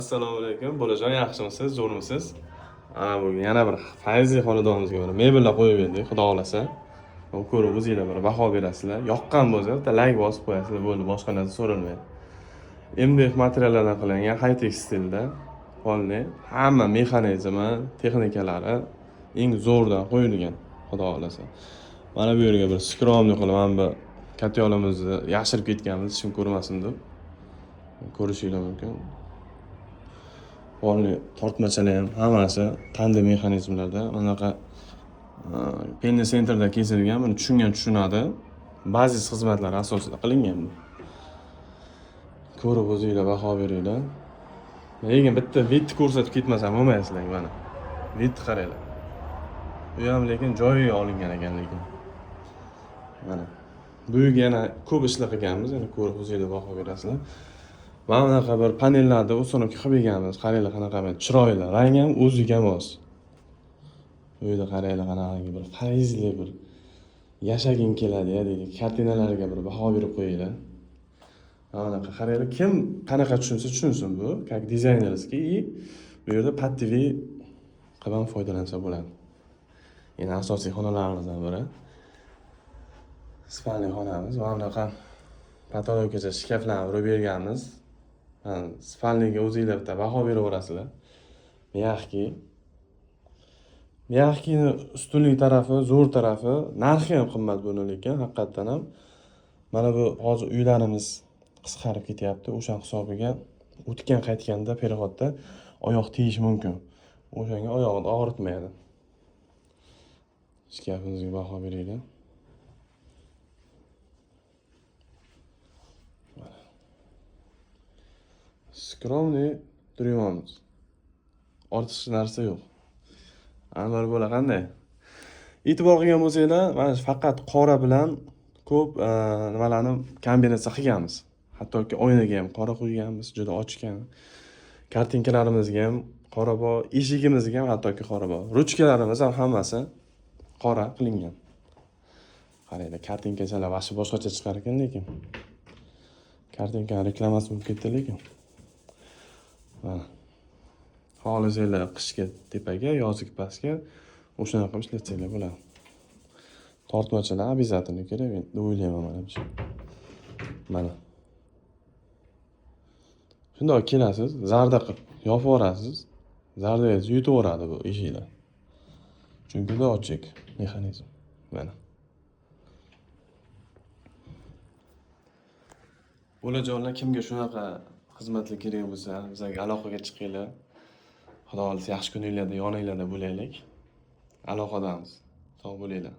Assalomu alaykum. Bolajon, yaxshimisiz? Zo'rmisiz? Ana bugun yana bir fayzli xonadonimizga bir mebellar qo'yib berdik, xudo xolasa. Ko'rib o'zingizlar bir baho berasizlar. Yoqqan bo'lsa, bitta like bosib qo'yasizlar, bo'ldi, boshqa narsa so'ralmaydi. MDF materiallardan qilingan high-tech stilda polni hamma mexanizmi, texnikalari eng zo'rdan qo'yilgan, xudo xolasa. Mana bu yerga bir skromniy qilib, mana bu katyolimizni yashirib ketganmiz, hech kim ko'rmasin deb. Ko'rishinglar mumkin. Polni tortmachalar ham hammasi qanday mexanizmlarda bunaqa Penny Center'da kesilgan, buni tushungan tushunadi. Bazis xizmatlar asosida qilingan bu. Ko'rib o'zingizlar baho beringlar. Lekin bitta vidni ko'rsatib ketmasam bo'lmaysizlar mana. Vidni qaranglar. Bu ham lekin joyiga olingan ekan lekin. Mana. Bu yerga yana ko'p ishlar qilganmiz, yana ko'rib o'zingizlar baho berasizlar. Mana bunaqa bir panellarni ustunovka qilib berganmiz. Qaranglar qanaqa chiroyli, rangi ham o'ziga mos. Bu yerda qaranglar qanaqa bir fayzli bir yashaging keladi-ya deydi. Kartinalarga bir baho berib qo'yinglar. Mana bunaqa qaranglar, kim qanaqa tushunsa tushunsin bu, как dizaynerskiy и bu yerda pattiviy qilib ham foydalansa bo'ladi. Yana asosiy xonalarimizdan biri spalniy xonamiz. Mana bunaqa patologgacha shkaflarni urib berganmiz. Spalniga o'zingizlar bitta baho beraverasizlar. Mягкий ustunlik tarafi, zo'r tarafi, narxi ham qimmat buni lekin haqiqatan ham. Mana bu hozir uylarimiz qisqarib ketyapti. O'sha hisobiga o'tgan qaytganda переходda oyoq teyish mumkin. O'shanga oyog'ini og'ritmaydi. Shkafimizga baho beringlar. Skromniy turyapmiz. Ortiqcha narsa yo'q. Anvar bola qanday? E'tibor qilgan bo'lsanglar, mana faqat qora bilan ko'p nimalarni kombinatsiya qilganmiz. Hattoki oynaga ham qora qo'yganmiz, juda ochgan. Kartinkalarimizga ham qora bor, eshigimizga ham hattoki qora bor. Ruchkalarimiz ham hammasi qora qilingan. Qaranglar, kartinkachalar vashi boshqacha chiqar ekan lekin. Kartinka reklamasi bo'lib ketdi lekin. Mana. Xohlasanglar qishga tepaga, yozgi pastga o'shanaqa qilib ishlatsanglar bo'ladi. Tortmachalar обязательно kerak deb o'ylayman mana bu. Mana. Shundoq kelasiz, zarda qilib yopib yuborasiz. Zardangiz yutib yuboradi bu eshiklar. Chunki bu ochiq mexanizm. Mana. Bolajonlar, kimga shunaqa xizmatlar kerak bo'lsa, bizga aloqaga chiqinglar. Xudo xolasa yaxshi kuninglarda yoninglarda bo'laylik. Aloqadamiz. Sog' bo'linglar.